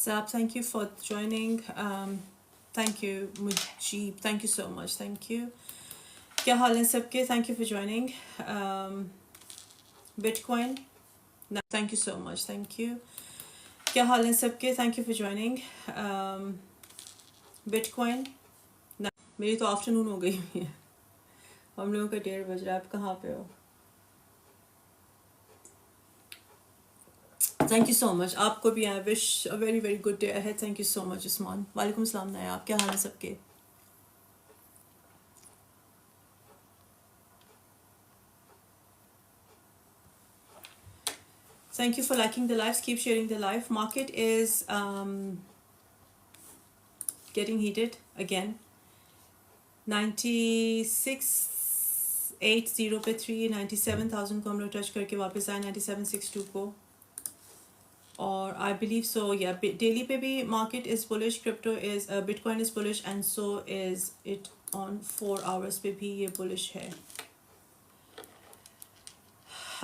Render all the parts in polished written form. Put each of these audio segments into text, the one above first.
Zap, thank you for joining. Thank you, Mujib. Thank you so much. Thank you. क्या हाल है सबके? Thank you for joining. Bitcoin. Thank you so much. Thank you. क्या हाल है सबके? Thank you for joining. Bitcoin. मेरी तो आफ्टरनून हो गई हुई है. हम लोगों का 1:30 बज रहा है. आप कहाँ पे हो? Thank you so much. आपको भी I wish a very very good day ahead. Thank you so much, Usman. वालेकुम सलाम नाया. आप क्या हाल है सबके? Thank you for liking the lives. Keep sharing the live. Market is getting heated again. 96.80 पे 97,000 को हम लोग टच करके वापस आए 97.62 को. और I believe so. Yeah, daily पे भी market is bullish. Crypto is Bitcoin is bullish and so is it on 4 hours पे भी ये bullish है.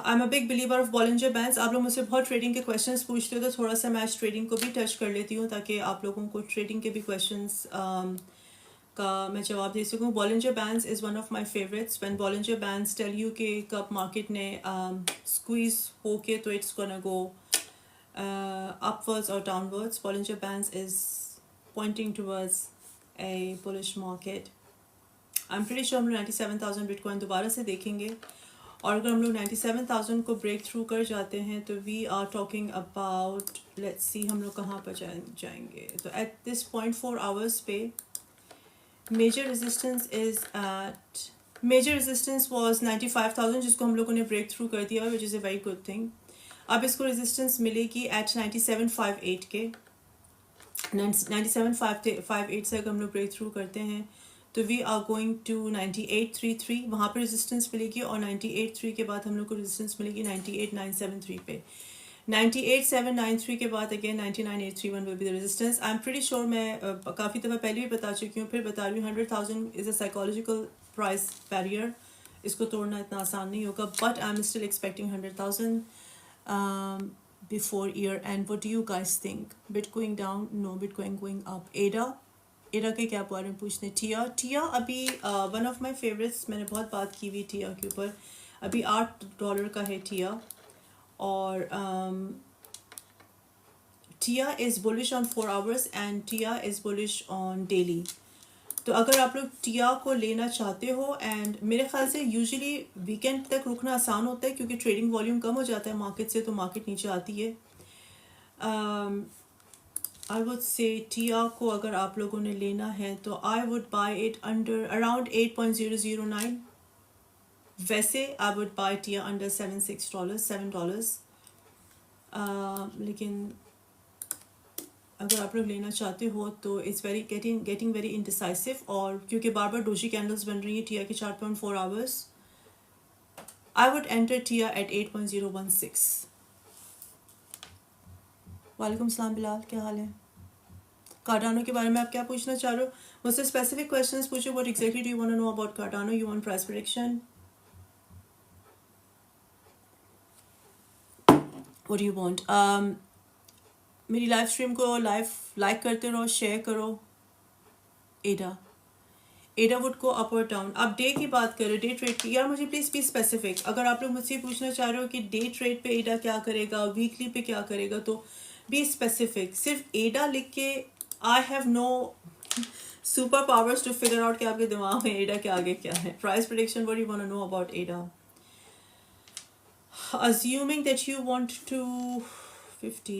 I'm a big believer of Bollinger Bands. आप लोग मुझसे बहुत ट्रेडिंग के क्वेश्चंस पूछते हो तो थोड़ा सा मैं आज ट्रेडिंग को भी टच कर लेती हूँ ताकि आप लोगों को ट्रेडिंग के भी क्वेश्चंस का मैं जवाब दे सकूँ. Bollinger Bands is one of my favorites. When Bollinger Bands tell you कि कब मार्केट ने squeeze होके तो it's gonna go upwards or downwards. Bollinger Bands is pointing towards a bullish market. I'm pretty sure हम लोग 97,000 bitcoin दोबारा से देखेंगे. और अगर हम लोग 97,000 को ब्रेक थ्रू कर जाते हैं तो we are talking about let's see हम लोग कहाँ पर जाएंगे. तो एट दिस पॉइंट 4 आवर्स पे मेजर रेजिस्टेंस वाज 95,000 जिसको हम लोगों ने ब्रेक थ्रू कर दिया which is a very good thing. अब इसको रेजिस्टेंस मिलेगी एट 9758 के. 9758 से अगर हम लोग ब्रेक थ्रू करते हैं तो वी आर गोइंग टू 9833. वहाँ पर रेजिस्टेंस मिलेगी और 98.3 के बाद हम लोग को रेजिस्टेंस मिलेगी 98.973 पे. 98.793 के बाद again 99.831 will be the resistance. I am pretty sure मैं काफ़ी दफ़ा पहले भी बता चुकी हूँ फिर बता रही हूँ 100,000 is a psychological price barrier. इसको तोड़ना इतना आसान नहीं होगा but I am still expecting 100,000 before year end. What do you guys think? Bitcoin down? No, Bitcoin going up. एडा के क्या बारे में पूछने. टिया अभी वन ऑफ माई फेवरेट्स. मैंने बहुत बात की हुई टिया के ऊपर. अभी $8 का है टिया. और TIA is bullish on 4 hours and TIA is bullish on daily. तो अगर आप लोग टिया को लेना चाहते हो एंड मेरे ख्याल से यूजुअली वीकेंड तक रुकना आसान होता है क्योंकि ट्रेडिंग वॉल्यूम कम हो जाता है मार्केट से तो मार्केट नीचे आती है. आई वुड से टिया को अगर आप लोगों ने लेना है तो I would buy it under around 8.009. वैसे I would buy Tiya under $7. लेकिन अगर आप लोग लेना चाहते हो तो it's very getting very indecisive. और क्योंकि बार बार डोजी कैंडल्स बन रही है टिया के 4.4 hours I would enter TIA at 8.016. वालेकुम सलाम बिलाल, क्या हाल है? कार्डानो के बारे में आप क्या पूछना चाह रहे हो? मुझसे स्पेसिफिक क्वेश्चंस पूछो. What exactly do you want to know about Cardano? You want price prediction? What do you want? मेरी लाइव स्ट्रीम को लाइक करते रहो, शेयर करो. एडा वुड को अप और डाउन. आप डे की बात करो, डे ट्रेड की. यार मुझे प्लीज़ बी स्पेसिफिक. अगर आप लोग मुझसे पूछना चाह रहे हो कि डे ट्रेड पे एडा क्या करेगा, वीकली पे क्या करेगा, तो बी स्पेसिफिक. सिर्फ एडा लिख के I have no super powers to figure out कि आपके दिमाग में एडा के आगे क्या है. Price prediction, what you want to know about ADA? Assuming that you want to 50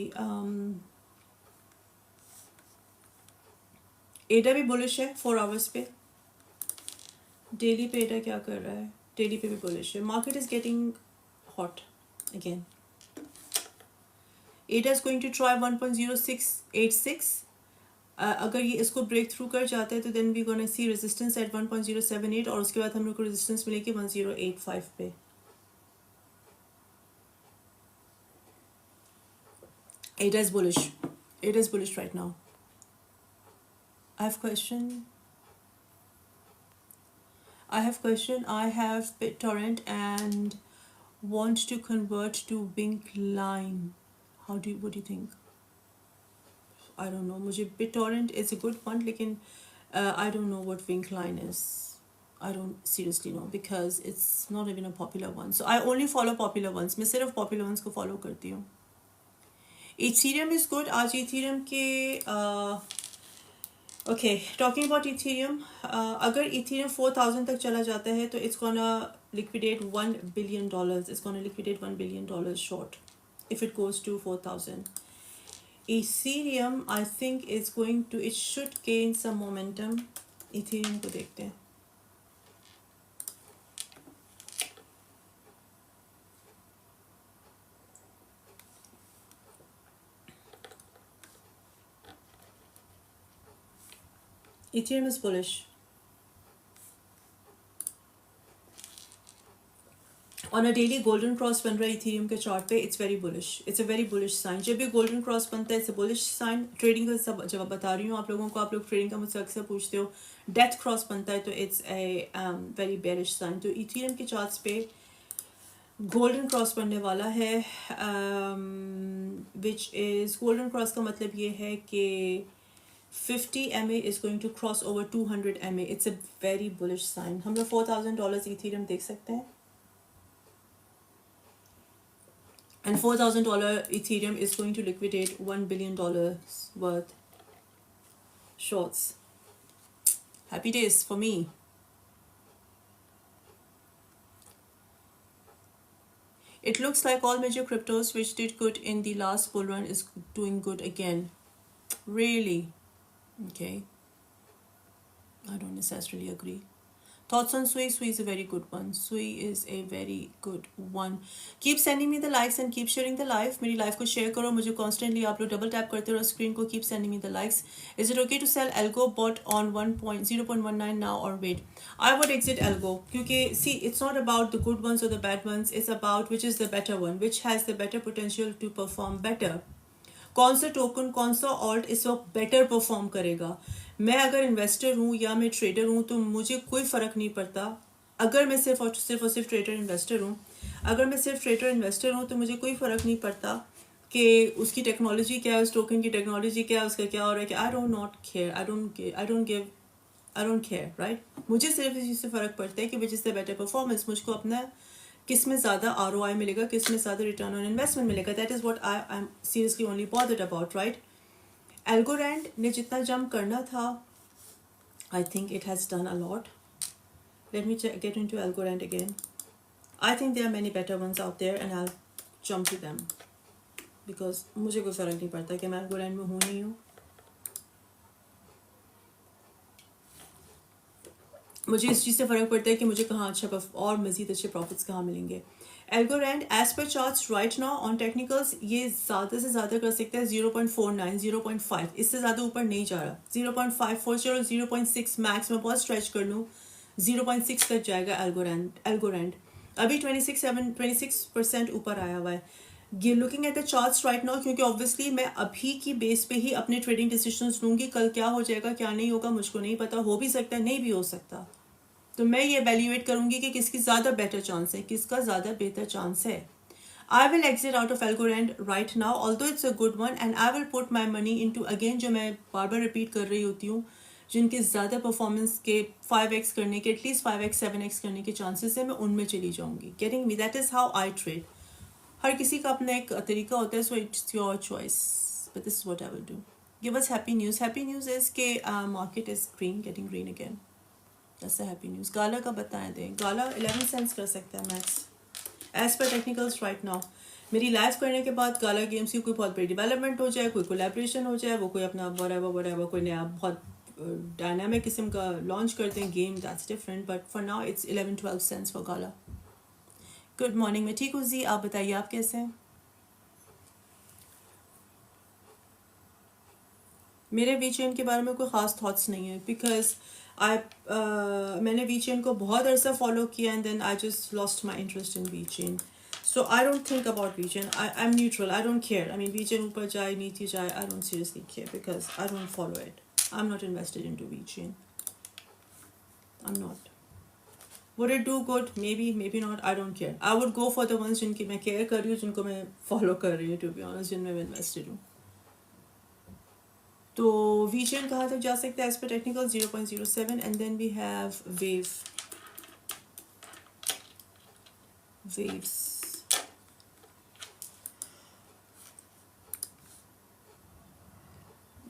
एडा भी बुलिश है 4 आवर्स पे. डेली पे एडा क्या कर रहा है? डेली पे भी बुलिश है. Market is getting hot again. एडा इज गोइंग टू ट्राई 1.0686. अगर ये इसको ब्रेक थ्रू कर जाता है तो then we gonna see resistance at 1.078 और उसके बाद हम लोग को रेजिस्टेंस मिलेगी 1085 पे. ADA is bullish. ADA is bullish right now. I have question. I have BitTorrent and want to convert to Wink Line. What do you think? I don't know, मुझे BitTorrent is a good one, लेकिन I don't know what Winkline is. I don't seriously know because it's not even a popular one. So I only follow popular ones. मैं सिर्फ popular ones को follow करती हूँ. Ethereum is good. आज Ethereum के okay, talking about Ethereum, अगर Ethereum 4,000 तक चला जाता है तो it's gonna liquidate $1 billion. It's gonna liquidate $1 billion short if it goes to 4,000. Ethereum, I think is going to, it should gain some momentum. Ethereum को देखते हैं. Ethereum is bullish. On a daily golden cross बन रहा है Ethereum के chart पे, it's very bullish. It's a very bullish sign. जब भी golden cross बनता है it's a bullish sign. Trading का सब जब बता रही हूँ आप लोगों को, आप लोग ट्रेडिंग का मुझसे अक्सर पूछते हो, डेथ क्रॉस बनता है तो it's a very bearish sign. तो Ethereum के चार्ट्स पे गोल्डन क्रॉस बनने वाला है, which is golden cross का मतलब ये है कि 50 MA is going to cross over 200 MA. It's a very bullish sign. हम लोग $4,000 Ethereum देख सकते हैं. And $4,000 Ethereum is going to liquidate $1 billion worth shorts. Happy days for me. It looks like all major cryptos which did good in the last bull run is doing good again. Really? Okay. I don't necessarily agree. Thoughts on Sui? Sui is a very good one. Sui is a very good one. Keep sending me the likes and keep sharing the live. मेरी live को share करो, मुझे constantly आप लोग double tap करते रहो screen को. Keep sending me the likes. Is it okay to sell Algo bot on 0.19 now or wait? I would exit Algo क्योंकि see, it's not about the good ones or the bad ones. It's about which is the better one, which has the better potential to perform better. कौन सा token, कौन सा alt इस वक्त better perform करेगा. मैं अगर इन्वेस्टर हूँ या मैं ट्रेडर हूँ तो मुझे कोई फ़र्क नहीं पड़ता. अगर मैं सिर्फ ट्रेडर इन्वेस्टर हूँ, अगर मैं सिर्फ ट्रेडर इन्वेस्टर हूँ तो मुझे कोई फ़र्क नहीं पड़ता कि उसकी टेक्नोलॉजी क्या है, उस टोकन की टेक्नोलॉजी क्या है, उसका क्या हो रहा है कि I don't not care, I don't care, right. मुझे सिर्फ इस चीज़ से फ़र्क पड़ता है कि which is the better performance. मुझको अपना किस में ज़्यादा ROI मिलेगा, किस में ज़्यादा रिटर्न ऑन इन्वेस्टमेंट मिलेगा. That is what I am seriously only bothered about, right. Algorand ने जितना जंप करना था, I think it has done a lot. Let me get into Algorand again. I think there are many better ones out there and I will jump to them because मुझे कोई फ़र्क नहीं पड़ता कि मैं एल्गोरैंड में हूँ नहीं हूँ. मुझे इस चीज़ से फ़र्क पड़ता है कि मुझे कहाँ अच्छा और मज़ीद अच्छे प्रॉफिट्स कहाँ मिलेंगे. Algorand as per charts right now on technicals ये ज़्यादा से ज़्यादा कर सकता है 0.49, 0.5, इससे ज़्यादा ऊपर नहीं जा रहा. 0.54 चलो 0.6 मैक्स में बहुत स्ट्रेच कर लूँ, 0.6 तक जाएगा एल्गोरैंड. अभी 26% ऊपर आया हुआ है. ये looking at the charts right now, क्योंकि ऑब्वियसली मैं अभी की बेस पे ही अपने ट्रेडिंग डिसीजंस लूँगी. कल क्या हो जाएगा क्या नहीं होगा मुझको नहीं पता, हो भी सकता है नहीं भी हो सकता. तो मैं ये वैल्यूएट करूँगी कि किसकी ज़्यादा बेटर चांस है, किसका ज़्यादा बेहतर चांस है. I will exit out of Algorand right now although it's a good one and I will put my money into again, जो मैं बार बार रिपीट कर रही होती हूँ, जिनके ज़्यादा परफॉर्मेंस के 5x करने के, एटलीस्ट 5x 7x करने के चांसेस है, मैं उनमें चली जाऊँगी. Getting me, that is how I trade. हर किसी का अपना एक तरीका होता है, so it's your choice, but this is what I will do. Give us happy news. Happy news is के market is green, getting green again. That's a happy news. Gala का बताएं दें. गाला 11 सेंट्स कर सकता है max edge पर technicals right now. मेरी live करने के बाद गाला गेम्स की कोई बहुत बड़ी डेवलपमेंट हो जाए, कोई कोलैबोरेशन हो जाए, वो कोई अपना वरेवर कोई नया बहुत डायनामिक किस्म का लॉन्च करते हैं game, that's different. But for now it's 11-12 cents for Gala. Good morning. मैं ठीक हूँ जी, आप बताइए आप कैसे हैं. मेरे वीचेन के बारे में कोई ख़ास थॉट्स नहीं है बिकॉज मैंने वीचेन को बहुत अरसा फॉलो किया and then I just lost my interest in VeChain. So I don't think about VeChain. I am neutral. I don't care. I mean VeChain ऊपर जाए नीचे जाए, I don't seriously care because I don't follow it. I am not invested into VeChain. I am not. Would it do good? Maybe, maybe not. I don't care. I would go for the ones जिनकी मैं care कर रही हूँ, जिनको मैं follow कर रही हूँ, to be honest, जिनमें मैं इन्वेस्टेड हूँ. तो वी चेन कहाँ तक जा सकता है as per technical 0.07 and then we have waves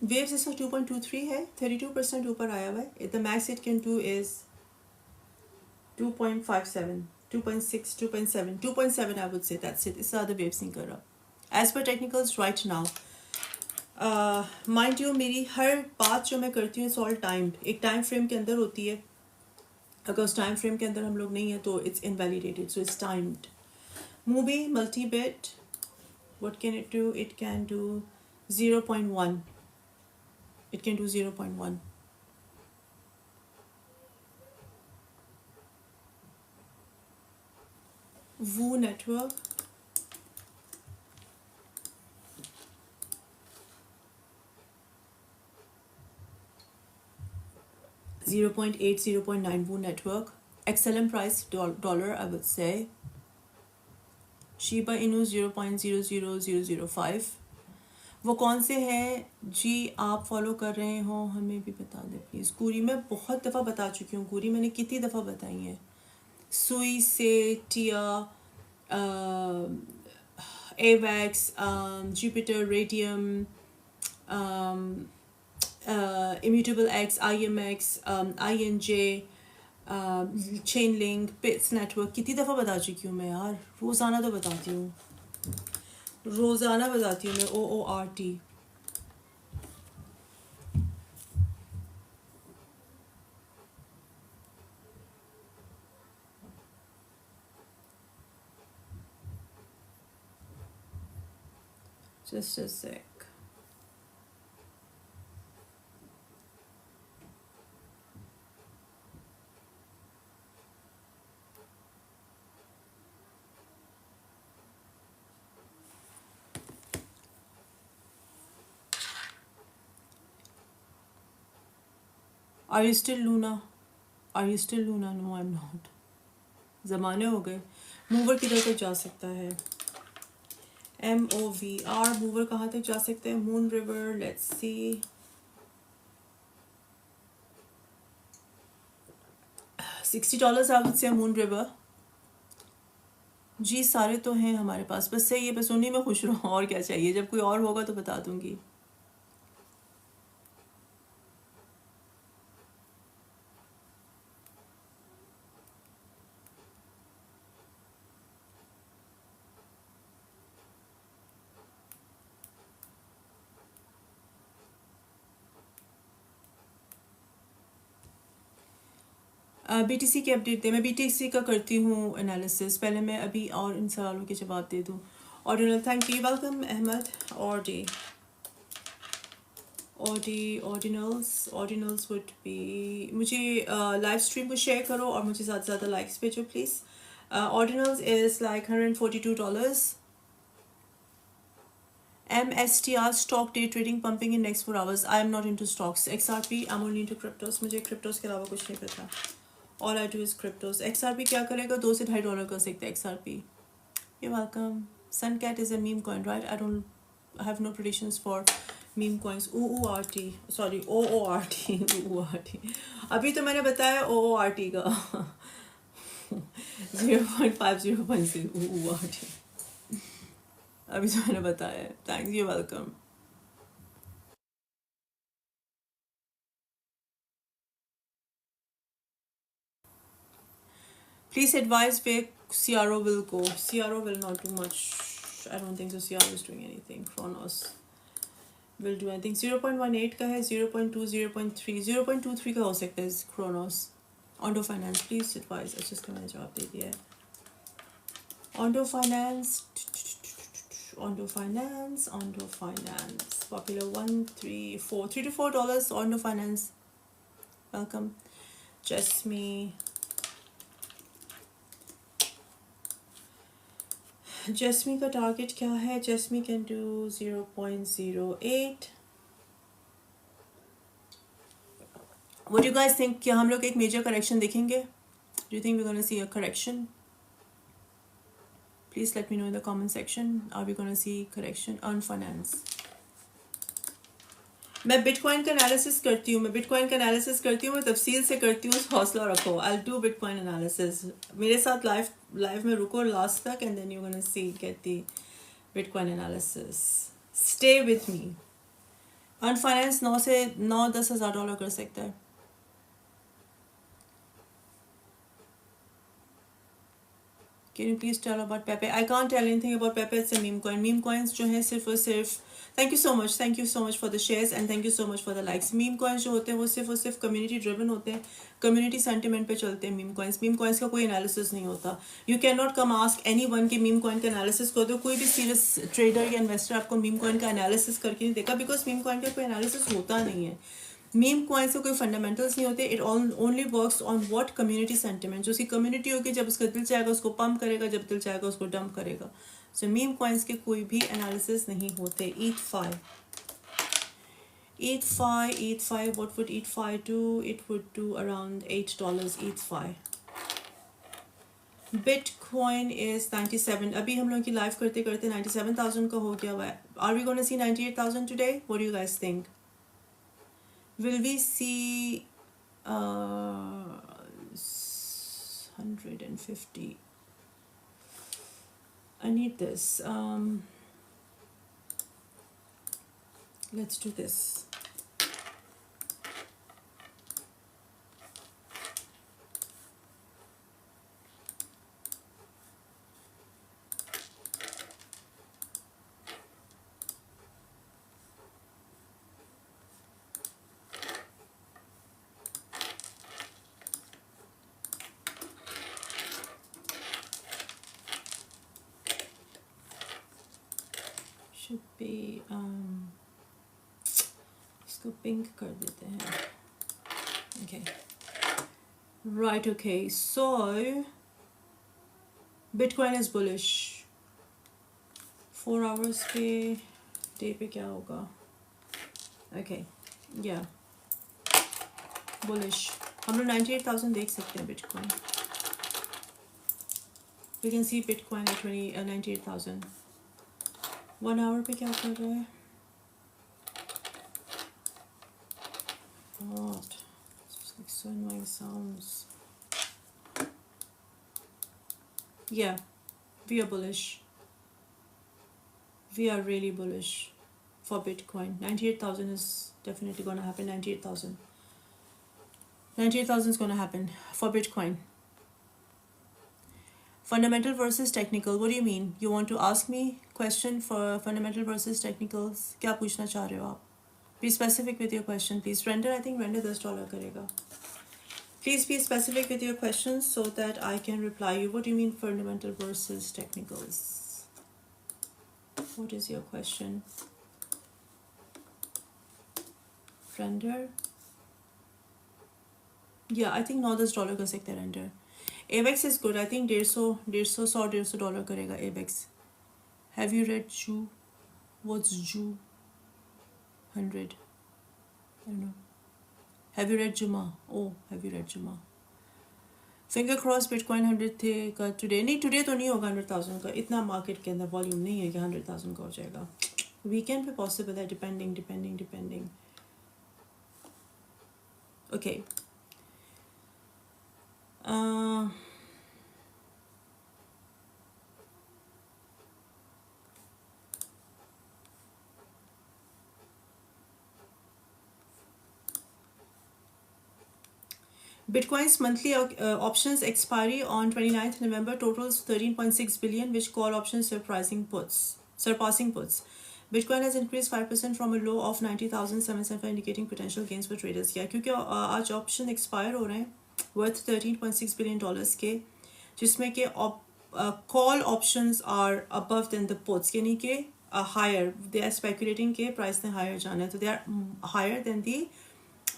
waves इसका 2.23 है 32% ऊपर आया हुआ है the max it can do is 2.57 2.6 2.7 2.7 I would say that's it इससे ज़्यादा वेव्स नहीं कर रहा एज पर technicals right now mind you मेरी हर बात जो मैं करती हूँ इट्स ऑल टाइम्ड एक टाइम फ्रेम के अंदर होती है अगर उस टाइम फ्रेम के अंदर हम लोग नहीं है तो it's invalidated so it's timed movie multi bit what can it do it can do 0.1 it can do 0.1 Woo network 0.8 0.9 Woo network excellent price dollar I would say Shiba Inu 0.00005 वो कौन से हैं जी आप फॉलो कर रहे हो हमें भी बता दें प्लीज़ गुरी मैं बहुत दफ़ा बता चुकी हूँ गुरी मैंने कितनी दफ़ा बताई है सुई से TIA Avax Jupiter Raydium Immutable X IMX INJ Chainlink पिट्स नेटवर्क कितनी दफ़ा बता चुकी हूँ मैं यार रोज़ाना तो बताती हूँ रोज़ाना बताती हूँ मैं OORT just a sec Are you still Luna? Are you still Luna? No, I'm not. ज़माने हो गए मूवर किधर तक जा सकता है MOVR मूवर कहाँ तक जा सकते हैं moon river let's see $60 I would say moon river जी सारे तो हैं हमारे पास बस सही है बस उन्हीं में खुश रहो और क्या चाहिए जब कोई और होगा तो बता दूंगी BTC की अपडेट दे मैं BTC का करती हूँ एनालिसिस पहले मैं अभी और इन सवालों के जवाब दे दूँ ordinal thank you welcome Ahmad ordinals would be मुझे लाइव स्ट्रीम को शेयर करो और मुझे ज़्यादा से ज़्यादा लाइक्स भेजो please ordinals is like $142 MSTR stock day trading pumping in next 4 hours I am not into stocks XRP I'm only into cryptos मुझे cryptos के अलावा कुछ नहीं पता all I do is cryptos XRP क्या करेगा $2 से $2.5 कर सकते हैं XRP you're welcome Suncat is a meme coin right I have no predictions for meme coins OORT sorry OORT OORT अभी तो मैंने बताया OORT का 0.5 0.6 OORT अभी तो मैंने बताया thanks you welcome please advice where CRO will go CRO will not do much I don't think so CRO is doing anything Chronos will do anything 0.18 का है 0.2 0.3 0.23 का हो सकता है Chronos Ondo Finance please advice अच्छा इसका मैंने जवाब दे दिया है Ondo Finance popular 1 3 4 $3 to $4 Ondo Finance welcome Jasmine का टारगेट क्या है Jasmine can do 0.08 What do you guys think क्या हम लोग एक मेजर करेक्शन देखेंगे Do you think we're going to see a correction Please let me know in the comment section. Are we going to see correction on finance? मैं bitcoin का analysis करती हूँ, मैं तफसील से करती हूँ, हौसला रखो। I do bitcoin analysis. मेरे साथ लाइव में रुको लास्ट तक, and then you gonna see get the bitcoin analysis. Stay with me. On finance 9 से 10 हज़ार डॉलर कर सकता है। Can you please tell about Pepe? I can't tell anything about Pepe. It's a meme coin. Meme coins जो है सिर्फ और सिर्फ, thank you so much for the shares and thank you so much for the likes. Meme coins जो होते हैं वो सिर्फ और सिर्फ community driven होते हैं, community sentiment पे चलते हैं meme coins. Meme coins का कोई analysis नहीं होता. You cannot come ask anyone कि meme coin का analysis कर दो। कोई भी serious trader या investor आपको meme coin का analysis करके नहीं देगा, because meme coin का कोई analysis होता नहीं है। मीम कॉइन से कोई फंडामेंटल्स नहीं होते। It only works on what community sentiment, जो उसकी कम्युनिटी होगी, जब उसका दिल चाहेगा उसको पंप करेगा, जब दिल चाहेगा उसको डंप करेगा। सो मीम कॉइन्स के कोई भी एनालिसिस नहीं होते। ETH five, what would ETH five do? It would do around $8 ETH five. Bitcoin is 97. अभी हम लोग की लाइव करते करते 97,000 का हो गया हुआ है। Are we going to see 98,000 today? What do you guys think? Will we see 150? I need this. Let's do this. Should be इसको पिंक कर देते हैं। Okay. Right, okay. So Bitcoin is bullish. 4 hours पे day पे क्या होगा? Okay. Yeah. Bullish. हम लोग 98,000 देख सकते हैं Bitcoin. We can see Bitcoin at 98,000. 1 hour पे क्या कर रहा है? God, it's like so annoying sounds. Yeah, we are bullish. We are really bullish for Bitcoin. 98,000 is definitely going to happen. 98,000. 98,000 is going to happen for Bitcoin. Fundamental versus technical. What do you mean? You want to ask me question for fundamental versus technicals? क्या पूछना चाह रहे हो आप? Be specific with your question, please. Render, I think Render $10 करेगा. Please be specific with your questions so that I can reply you. What do you mean fundamental versus technicals? What is your question? Render? Yeah, I think $9 कर सकते हैं Render. AVEX is good. I think $150 करेगा AVEX. Have you read Ju? What's Ju? 100. I don't know. Have you read Juma? Oh, have you read Juma? Finger cross Bitcoin 100 थे का today. नहीं, today तो नहीं होगा 100,000 का. इतना मार्केट के अंदर वॉल्यूम नहीं है कि 100,000 का हो जाएगा. वीकेंड पे पॉसिबल है, depending. Okay. Bitcoin's monthly options expiry on 29th November totals 13.6 billion, which call options surpassing puts. Bitcoin has increased 5% from a low of 90,775, indicating potential gains for traders. Yeah, क्योंकि आज option expire हो रहे हैं worth $13.6 billion के, जिसमें के call options are above than the puts, यानी कि higher. They are speculating के price ने higher जाना है, तो they are higher than the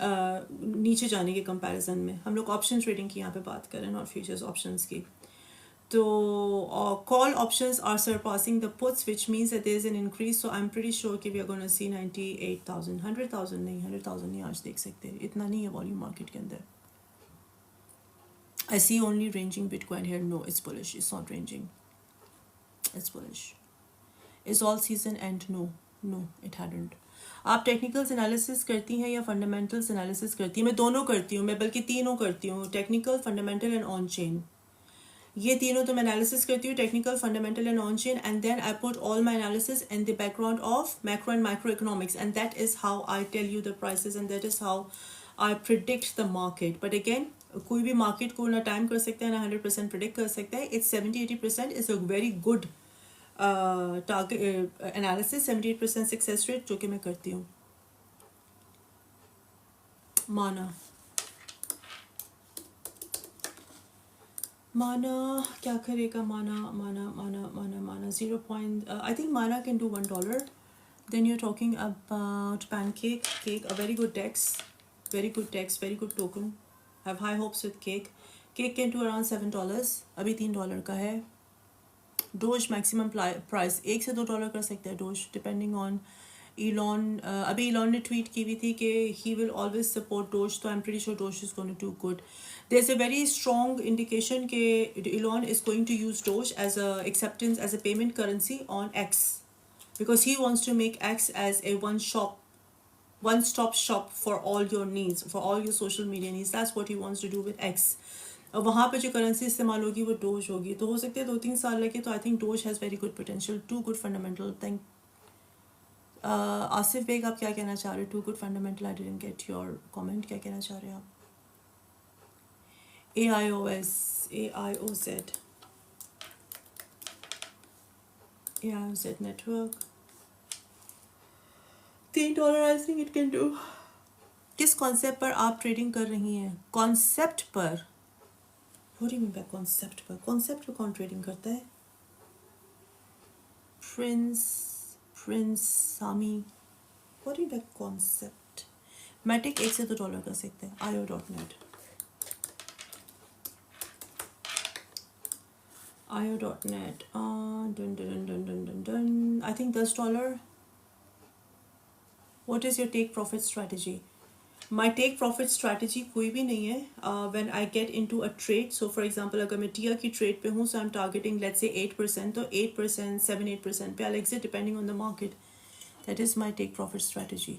नीचे जाने के कंपैरिजन में. हम लोग ऑप्शन ट्रेडिंग की यहाँ पे बात कर रहे हैं, नॉट फ्यूचर्स ऑप्शंस की. तो call options are surpassing the puts, which means that there is an increase. So I am pretty sure कि वी आर गोना सी 98,000. 100,000 नहीं, 100,000 नहीं आज देख सकते, इतना नहीं है वॉल्यूम मार्केट के अंदर. I see only ranging Bitcoin here. No, it's bullish. It's not ranging. It's bullish. Is all season end? No, it hadn't. आप टेक्निकल्स एनालिसिस करती हैं या फंडामेंटल्स एनालिसिस करती हैं? मैं दोनों करती हूँ, मैं बल्कि तीनों करती हूँ, technical, fundamental and on chain. ये तीनों तो मैं एनालिसिस करती हूँ, technical, fundamental and on chain, and then I put all my analysis in the background of macro and micro economics, and that is how I tell you the prices, and that is how I predict the market. But again, कोई भी market को ना time कर सकता है ना 100% predict कर सकता है। It's 70-80% is a very good target analysis, 78% success rate जो कि मैं करती हूँ। माना क्या करेगा? माना 0. I think Mana can do $1. Then you're talking about Pancake. Cake, a very good DEX, very good token. Have high hopes with Cake. Cake can do around $7. अभी $3 का है. Doge maximum price $1 से $2 कर सकते हैं Doge, depending on Elon. अभी Elon ने tweet की हुई थी कि he will always support Doge, तो I'm pretty sure Doge is going to do good. There's a very strong indication कि Elon is going to use Doge as a acceptance, as a payment currency on X, because he wants to make X as a one-stop shop for all your needs, for all your social media needs. That's what he wants to do with X. और वहाँ पे जो currency इस्तेमाल होगी वो dose होगी, तो हो सकते हैं 2-3 साल लगे। तो I think does has very good potential, too good fundamental. Thank Asif Baig, आप क्या कहना चाह रहे हो? Too good fundamental, I didn't get your comment, क्या कहना चाह रहे हैं आप? AIOZ network $3 I think it can do. किस कॉन्सेप्ट पर आप ट्रेडिंग कर रही हैं? कॉन्सेप्ट पर? What do you mean by concept पर? कॉन्सेप्ट पर कौन ट्रेडिंग करता है? Prince Sami, what do you mean by concept? Matic $1 से $2 कर सकते हैं। io.net dun. I think $10. What is your take profit strategy? My take profit strategy कोई भी नहीं है. When I get into a trade, so for example अगर मैं टिया की trade पे हूँ, so I'm targeting let's say 8%, तो 8%, 7-8% पे I'll exit depending on the market. That is my take profit strategy.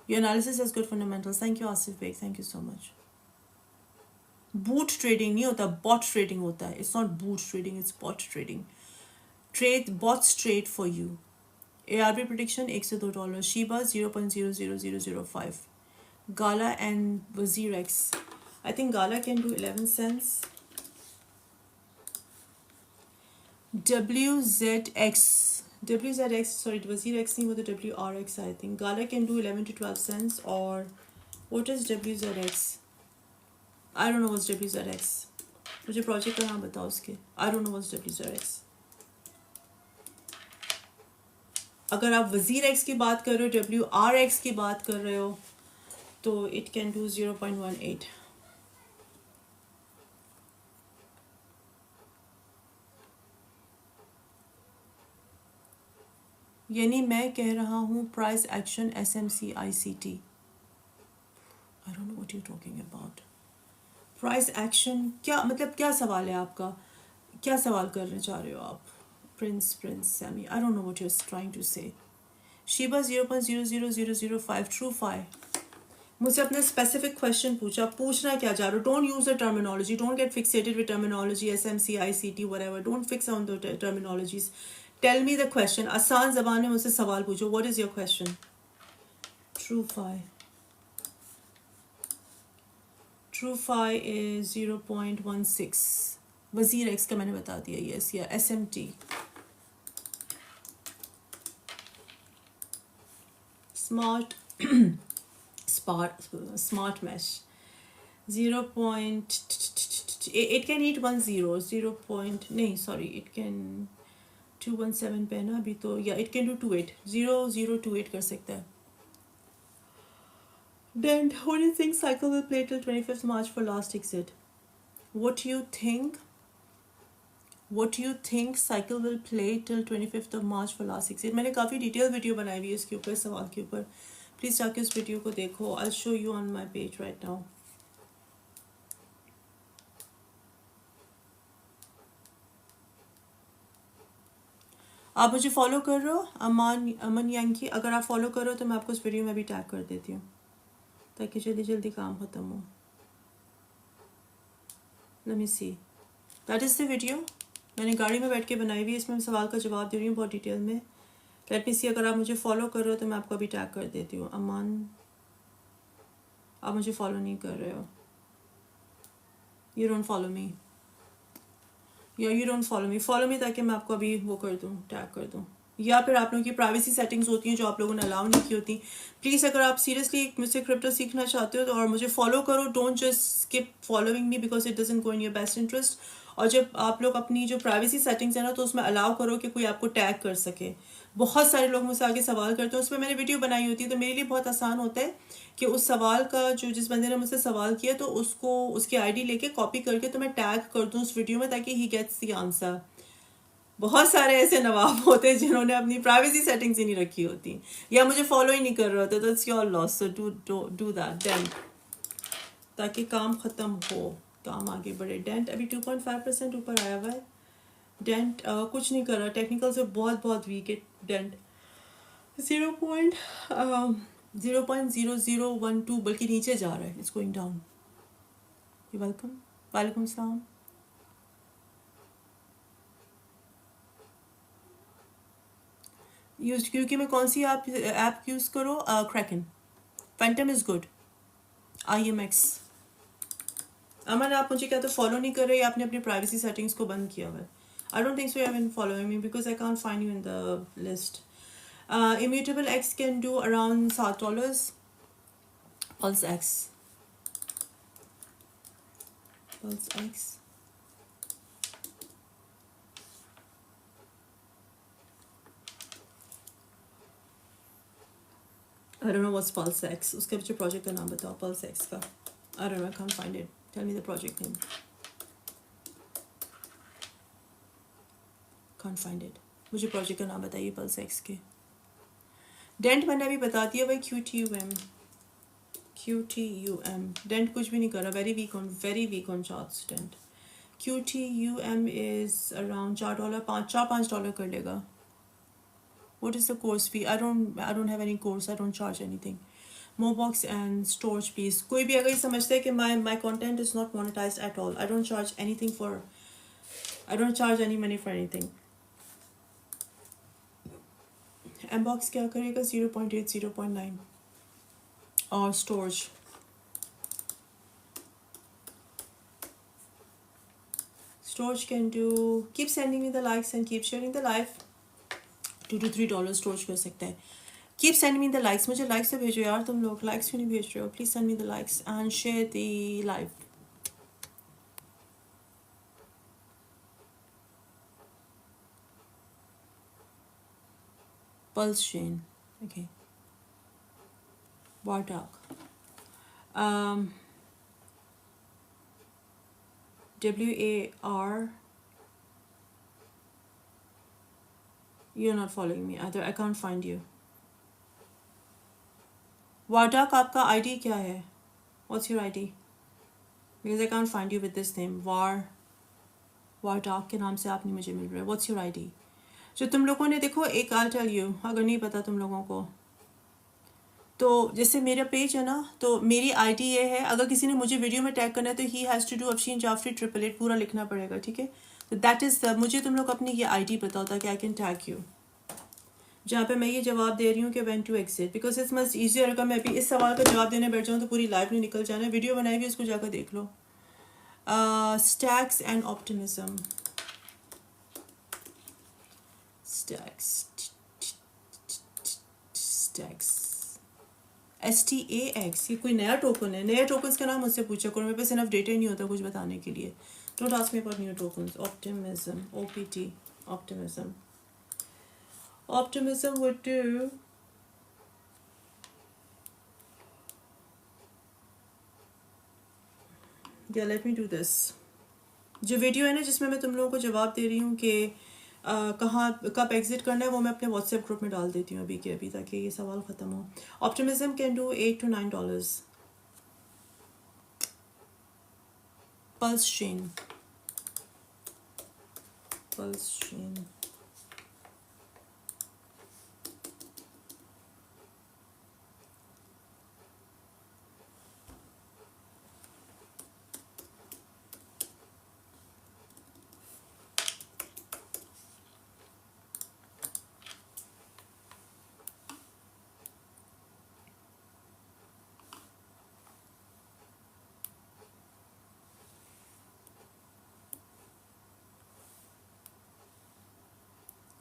Your analysis has good fundamentals. Thank you Asif Beg, thank you so much. Boot trading नहीं होता, bot trading होता है. It's not boot trading, it's bot trading. Bots trade for you. ARB prediction $1 से $2. Shiba 0.00005. Gala and WazirX. I think Gala can do 11 cents. WZX, sorry, WazirX नहीं, वो तो WRX I think. Gala can do 11 to 12 cents. Or what is WZX? I don't know what's WZX. मुझे project का नाम बताओ उसके. I don't know what's WZX. अगर आप WazirX की बात कर रहे हो, WRX की बात कर रहे हो, तो it can do 0.18. यानी मैं कह रहा हूँ price action SMC ICT. I don't know what you're talking about. Price action क्या मतलब, क्या सवाल है आपका? क्या सवाल करना चाह रहे हो आप? Prince Sammy, I don't know what you're trying to say. Shiba 0.00005. TrueFi. मुझसे अपने स्पेसिफिक क्वेश्चन पूछना क्या चाह रहे हो? Don't use the terminology, don't get fixated with terminology, SMC ICT whatever, don't fix on the terminologies. Tell me the question. आसान ज़बान में मुझसे सवाल पूछो. What is your question? TrueFi is 0.16. WazirX का मैंने बता दिया. यस, या SMT. Smart Mesh 0. It can hit 10. 0. नहीं, sorry, it can 217 पे ना अभी तो. या it can do 28. 0.028 कर सकता है. Then what do you think cycle will play till 25th March for last exit? What do you think cycle will play till 25th of March for last exit? मैंने काफ़ी detail video बनाई हुई है इसके ऊपर, सवाल के ऊपर. प्लीज़ जाके उस वीडियो को देखो. I'll show you on my page right now. आप मुझे फॉलो कर रहे हो अमन यांकी? अगर आप फॉलो कर रहे हो तो मैं आपको इस वीडियो में भी टैग कर देती हूँ ताकि जल्दी जल्दी काम ख़त्म हो। Let me see, that is the video. मैंने गाड़ी में बैठ के बनाई हुई है, इसमें मैं सवाल का जवाब दे रही हूँ बहुत डिटेल में। लेट मी सी, अगर आप मुझे फॉलो कर रहे हो तो मैं आपको अभी टैग कर देती हूँ। अमन, आप मुझे फॉलो नहीं कर रहे हो, यू डोंट फॉलो मी, या यू डोंट फॉलो मी ताकि मैं आपको अभी वो कर दूँ, टैग कर दूँ। या फिर आप लोगों की प्राइवेसी सेटिंग्स होती हैं जो आप लोगों ने अलाउ नहीं की होती। प्लीज़ अगर आप सीरियसली मुझसे क्रिप्टो सीखना चाहते हो तो और मुझे फॉलो करो, don't just skip following me because it doesn't go in your best interest. और जब आप लोग अपनी जो प्राइवेसी सेटिंग्स है ना तो उसमें अलाउ करो कि कोई आपको टैग कर सके। बहुत सारे लोग मुझसे आगे सवाल करते हैं, उसमें मैंने वीडियो बनाई होती है तो मेरे लिए बहुत आसान होता है कि उस सवाल का जो जिस बंदे ने मुझसे सवाल किया तो उसको उसकी आईडी लेके कॉपी करके तो मैं टैग कर दूँ उस वीडियो में ताकि ही गेट्स द आंसर। बहुत सारे ऐसे नवाब होते हैं जिन्होंने अपनी प्राइवेसी सेटिंग्स ही नहीं रखी होती या मुझे फॉलो ही नहीं कर रहे होते, तो it's your loss, so do that then, ताकि काम ख़त्म हो, काम आगे बढ़े। डेंट अभी 2.5% ऊपर आया हुआ है। डेंट कुछ नहीं कर रहा, टेक्निकल से बहुत बहुत वीक है डेंट। 0.0012 बल्कि नीचे जा रहा है, it's going down. You welcome, वालेकुम सलाम। यूज क्योंकि मैं कौन सी ऐप यूज़ करो, Kraken, Phantom is good, IMX। अमन, आप मुझे क्या तो फॉलो नहीं कर रहे, आपने अपनी प्राइवेसी सेटिंग्स को बंद किया हुआ है। I don't think so you have been following me because I can't find you in the list. Immutable X can do around $7। Pulse X, pulse X, I don't know what's pulse X, उसके पीछे project का नाम बताओ pulse X का। I don't know, I can't find it, tell me the project name, can't find it, मुझे project का नाम बताइए पल्स एक्स के। डेंट मैंने अभी बता दिया भाई, QTUM, डेंट कुछ भी नहीं कर रहा, very weak on charts then. QTUM is around $4, $5 कर लेगा। What is the course fee? I don't have any course. I don't charge anything. Mobox and storage please. कोई भी अगर समझता है कि my content is not monetized at all. I don't charge anything for. I don't charge any money for anything. Mbox क्या करेगा? 0.8, 0.9 और storage. Storage can do. Keep sending me the likes and keep sharing the live. $2 to $3 storage कर सकता है. Keep sending me the likes. मुझे likes तो भेजो यार, तुम लोग likes क्यों नहीं भेज रहे हो? Please send me the likes and share the live. Pulse chain. Okay. Bartok. WAR. You're not following me either. I can't find you. Wardak, आपका ID क्या है? What's your ID? Because I can't find you with this name. Wardak के नाम से आप नहीं मुझे मिल रहे. What's your ID? जो तुम लोगों ने देखो, एक I'll tell you, अगर नहीं पता तुम लोगों को, तो जैसे मेरा पेज है ना, तो मेरी ID ये है, अगर किसी ने मुझे वीडियो में टैग करना है तो he has to do Afsheen Jafri 888 पूरा लिखना पड़ेगा, ठीक है? तो दैट इज़ मुझे तुम लोग अपनी ये ID बताओ ताकि आई कैन टैग यू, जहाँ पे मैं ये जवाब दे रही हूँ कि when to exit, because it's much easier. अगर मैं भी इस सवाल का जवाब देने बैठ जाऊँ तो पूरी लाइफ नहीं निकल जाना है। वीडियो बनाई हुई उसको जाकर देख लो। Stacks and optimism, Stacks STAX, ये कोई नया टोकन है? नया टोकन्स का नाम मुझसे पूछा करो, मेरे पास इनफ डेटा ही नहीं होता कुछ बताने के लिए। Don't ask me about new tokens. Optimism, OPT, optimism, optimism would do let me do this। जो वीडियो है ना जिसमें मैं तुम लोगों को जवाब दे रही हूँ कि कहाँ कब एग्जिट करना है, वो मैं अपने व्हाट्सएप ग्रुप में डाल देती हूँ अभी के अभी, ताकि ये सवाल ख़त्म हो। Optimism can do $8 to $9। Pulse chain,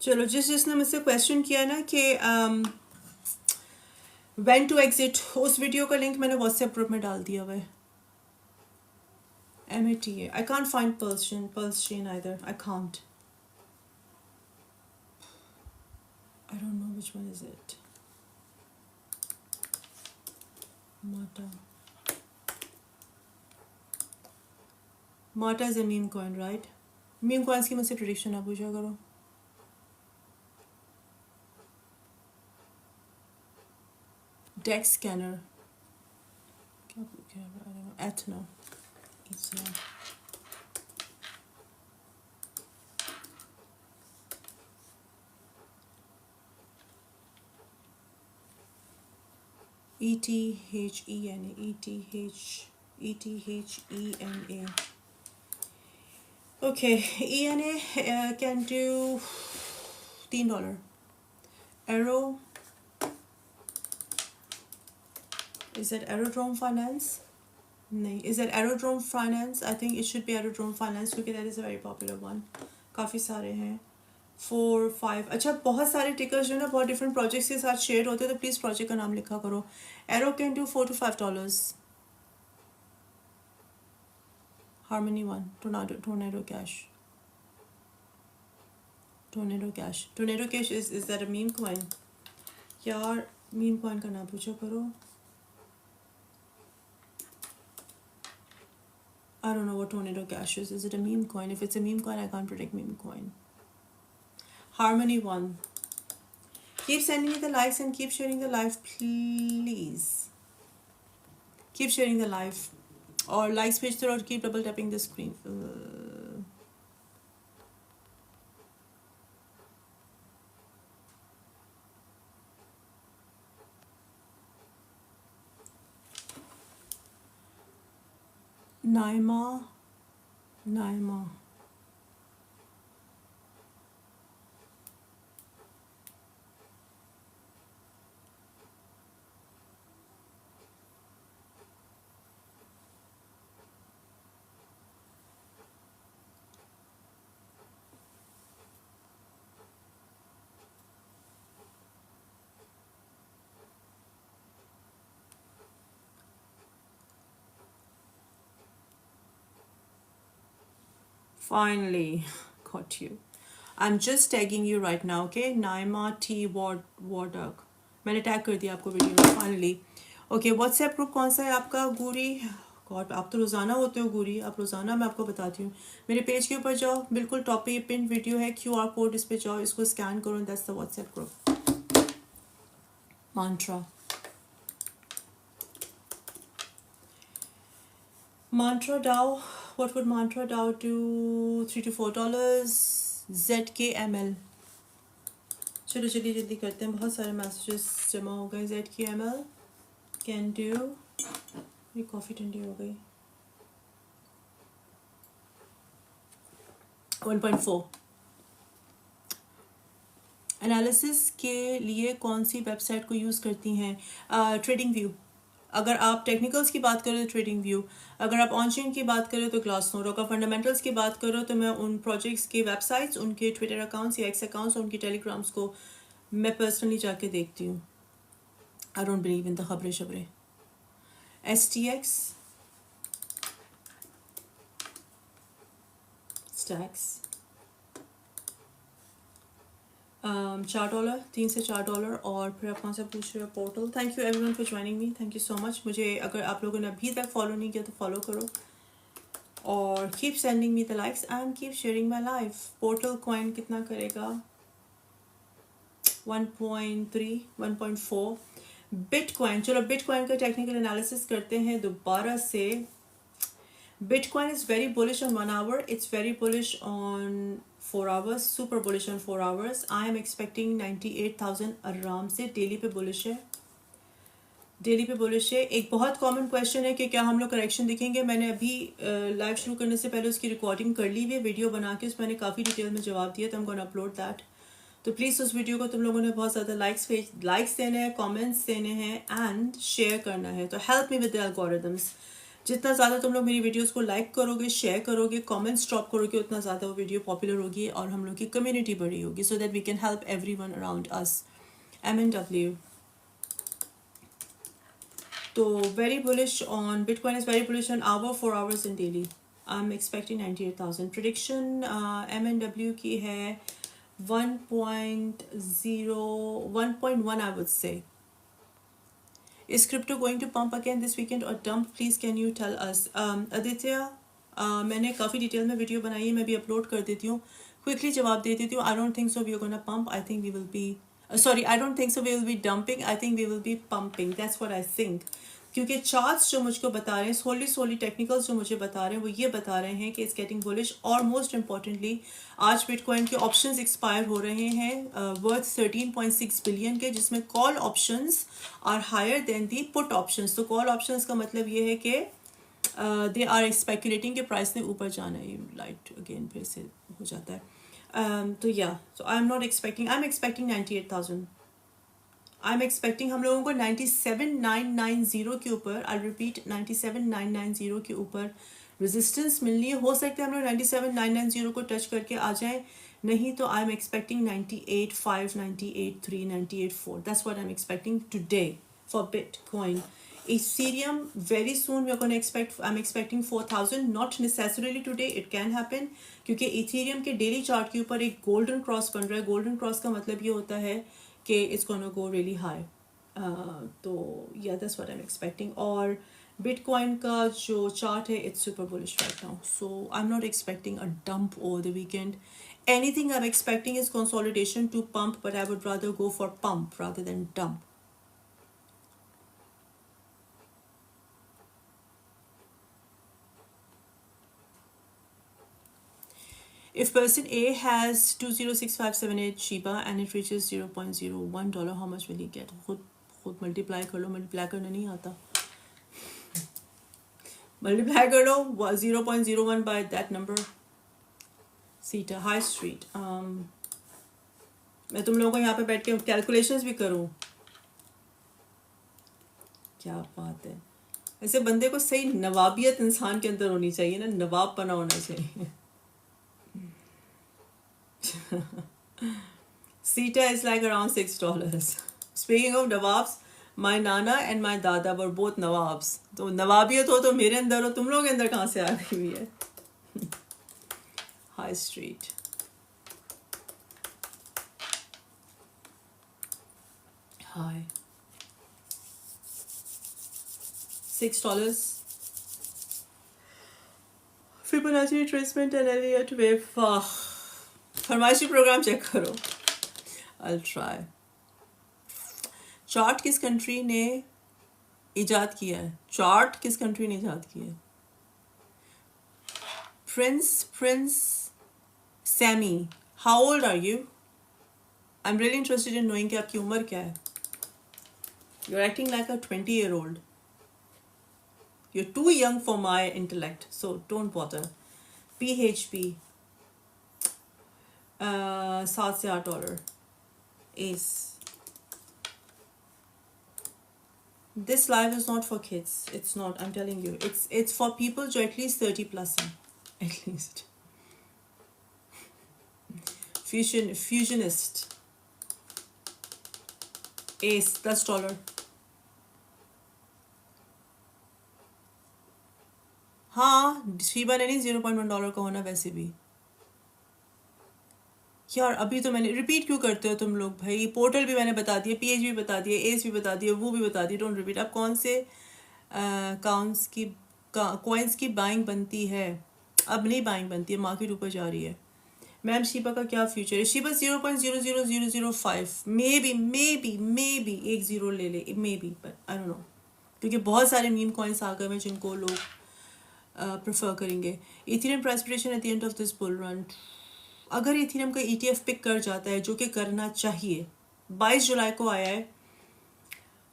चलो, जिसने मुझसे क्वेश्चन किया ना कि व्हेन टू एग्जिट, उस वीडियो का लिंक मैंने व्हाट्सएप ग्रुप में डाल दिया हुआ है. MATA. I can't find Pulse chain either. I can't. I don't know which one is it. Mata. Mata is a meme coin, right? Meme coins की मुझसे prediction आप पूछा करो. Dex scanner. क्या I don't know. Ethno. It's not. ETHENA. ETHENA. Okay, ENA can do $3. Arrow. Is that Aerodrome Finance? नहीं. Is that Aerodrome Finance? I think it should be Aerodrome Finance क्योंकि that is a very popular one. काफ़ी सारे हैं. 4, 5. अच्छा, बहुत सारे tickers जो है ना बहुत डिफरेंट प्रोजेक्ट्स के साथ शेयर होते हैं, तो प्लीज़ प्रोजेक्ट का नाम लिखा करो. Arrow can do $4 to $5. Harmony 1. Tornado Cash. Tornado Cash is that a meme coin? यार meme coin का नाम पूछो करो. I don't know what Tornado Cash is. Is it a meme coin? If it's a meme coin, I can't predict meme coin. Harmony 1. Keep sending me the likes and keep sharing the live, please. Keep sharing the live. Or likes page through or keep double tapping the screen. Naima. Finally, got you. I'm just tagging you right now, okay? Naima T. Wardak. मैंने tag कर दिया आपको video में. Finally. Okay, WhatsApp group कौन सा है आपका? गुरी. God, आप तो रोज़ाना होते हो गुरी. आप रोज़ाना, मैं आपको बताती हूँ. मेरे पेज के ऊपर जाओ, बिल्कुल टॉप पे ये पिन वीडियो है, QR कोड इस पे जाओ, इसको स्कैन करो. That's the WhatsApp group. Mantra. Mantra DAO. What would Mantra DAO do? $3 to $4. ZKML. चलो जल्दी जल्दी करते हैं, बहुत सारे मैसेजेस जमा हो गए. ZKML can do. ये कॉफ़ी ठंडी हो गई. 1.4. एनालिसिस के लिए कौन सी वेबसाइट को यूज़ करती हैं? Trading view. अगर आप टेक्निकल्स की बात करो तो ट्रेडिंग व्यू. अगर आप ऑन चेन की बात करो तो ग्लासनोड. अगर फंडामेंटल्स की बात करो तो मैं उन प्रोजेक्ट्स के वेबसाइट्स, उनके ट्विटर अकाउंट्स या एक्स अकाउंट्स, उनके टेलीग्राम्स को मैं पर्सनली जाके देखती हूँ. I don't believe in the खबरें शबरें. STX. स्टैक्स. $4, $3 से $4. और फिर आप कौन सा पूछ रहे हो? Portal. Thank you everyone for joining me. Thank you so much. मुझे अगर आप लोगों ने अभी तक फॉलो नहीं किया तो फॉलो करो. और keep sending me the likes and keep sharing my life. Portal coin कितना करेगा? 1.3, 1.4. बिटकॉइन. चलो बिटकॉइन का टेक्निकल एनालिसिस करते हैं दोबारा से. Bitcoin is very bullish on 1 hour. It's very bullish on 4 hours. Super bullish on 4 hours. I am expecting 98,000 आराम से. डेली पे bullish है. डेली पे bullish है. एक बहुत कॉमन क्वेश्चन है कि क्या हम लोग करेक्शन दिखेंगे. मैंने अभी लाइव शुरू करने से पहले उसकी रिकॉर्डिंग कर ली हुई है, वीडियो बना के उसमें मैंने काफ़ी डिटेल में जवाब दिया, तो हम गोना अपलोड दैट. तो प्लीज़ उस वीडियो को तुम लोगों ने बहुत ज़्यादा लाइक्स देने हैं, कमेंट्स देने हैं एंड शेयर करना है. तो help me with the algorithms. जितना ज़्यादा तुम लोग मेरी वीडियोस को लाइक करोगे, शेयर करोगे, कमेंट्स ड्रॉप करोगे, उतना ज़्यादा वो वीडियो पॉपुलर होगी और हम लोग की कम्युनिटी बड़ी होगी, so that we can help everyone around us. MNW. तो very bullish on Bitcoin is very bullish on hour, 4 hours and daily. I'm expecting 98,000. Prediction MNW की है 1.0 1.1 I would say. Is crypto going to pump again this weekend or dump? Please can you tell us? Aditya, मैंने काफ़ी detail में video बनाई है, मैं भी upload कर देती हूँ. क्विकली जवाब दे देती हूँ. I don't think so we are gonna pump. I think we will be I don't think so we will be dumping. I think we will be pumping. That's what I think. क्योंकि charts जो मुझको बता रहे हैं, सोली technicals जो मुझे बता रहे हैं, वो ये बता रहे हैं कि इट्स गेटिंग बुलिश. और मोस्ट इम्पॉर्टेंटली आज बिटकॉइन के ऑप्शंस एक्सपायर हो रहे हैं वर्थ 13.6 बिलियन के, जिसमें call options are higher than the put options. तो कॉल ऑप्शंस का मतलब ये है कि दे आर स्पेकुलेटिंग के प्राइस ने ऊपर जाना है. लाइट अगेन फिर से हो जाता है. तो या so I am expecting 98,000. I am expecting हम लोगों को 97,990 के ऊपर, आई रिपीट 97,990 के ऊपर रेजिस्टेंस मिलनी है. हो सकता है हम लोग 97,990 को टच करके आ जाएं, नहीं तो आई am expecting 98,500, 98,300, 98,400. That's what I am expecting today for bitcoin. Ethereum very soon we are going to expect. I'm expecting 4,000. Not necessarily today. It can happen क्योंकि Ethereum के डेली चार्ट के ऊपर एक गोल्डन क्रॉस बन रहा है. Golden cross का मतलब ये होता है कि it's gonna go really high. तो या that's what I am expecting. और बिटकॉइन का जो चार्ट है it's super bullish right now. So I am not expecting a dump over the weekend. Anything I'm expecting is consolidation to pump, but I would rather go for pump rather than dump. If person A has 206578 Shiba and it reaches $0.01, how much will he get? खुद multiply कर लो. Multiply करना नहीं आता. Multiply कर लो 0.01 by that number. सीटा high street. मैं तुम लोगों को यहाँ पे बैठ के कैलकुलेशंस भी करूँ. क्या बात है. ऐसे बंदे को सही नवाबियत इंसान के अंदर होनी चाहिए ना, नवाब पना होना चाहिए. Sita is like around $6. Speaking of Nawabs, my Nana and my Dada were both Nawabs. तो नवाबियत हो तो मेरे अंदर हो, तुम लोग के अंदर कहाँ से आ गई हुई है. High Street. Hi. $6. Fibonacci retracement and Elliott wave. फरमाइशी प्रोग्राम चेक करो. I'll try. चार्ट किस कंट्री ने इजाद किया है? चार्ट किस कंट्री ने इजाद किया है? Prince Sammy, how old are you? I am really interested in knowing कि आपकी उम्र क्या है. You are acting like a 20-year-old. You are too young for my intellect, so don't bother. PHP $7 से $8. Ace. This live is not for kids. It's not. I'm telling you. It's for people जो at least 30 plus हैं. At least. Fusionist. Ace $10. हाँ, शीबा ने नहीं $0.1 का होना वैसे भी. यार अभी तो मैंने रिपीट क्यों करते हो तुम लोग भाई. पोर्टल भी मैंने बता दिया, PH भी बता दिया, एस भी बता दिया, वो भी बता दिया. Don't repeat. अब कौन से कॉइन्स की बाइंग बनती है? अब नहीं बाइंग बनती है, मार्केट ऊपर जा रही है. मैम शीबा का क्या फ्यूचर है? शीबा 0.00005 मे बी एक जीरो ले ले, may be, but I don't no. क्योंकि बहुत सारे मीम कॉइन्स आ गए हैं जिनको लोग प्रेफर करेंगे. Ethereum price prediction at the end of this bull run. अगर इथेरियम का ETF पिक कर जाता है, जो कि करना चाहिए, 22 जुलाई को आया है.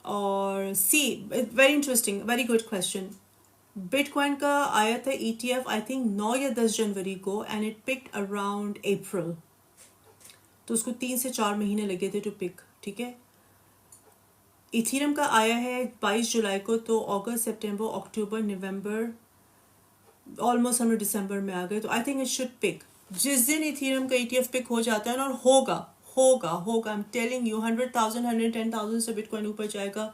और see very interesting, very good question. Bitcoin का आया था ETF आई थिंक 9 या 10 जनवरी को एंड इट पिक्ड अराउंड अप्रैल. तो उसको 3 से 4 महीने लगे थे टू पिक. ठीक है. इथीरियम का आया है 22 जुलाई को, तो अगस्त सितंबर अक्टूबर नवंबर, ऑलमोस्ट हम लोग दिसंबर में आ गए, तो I think it should peak. जिस दिन इथीरियम का ETF पिक हो जाता है ना, और होगा होगा होगा, आई एम टेलिंग यू, 100,000 110,000 से बिटकॉइन ऊपर जाएगा,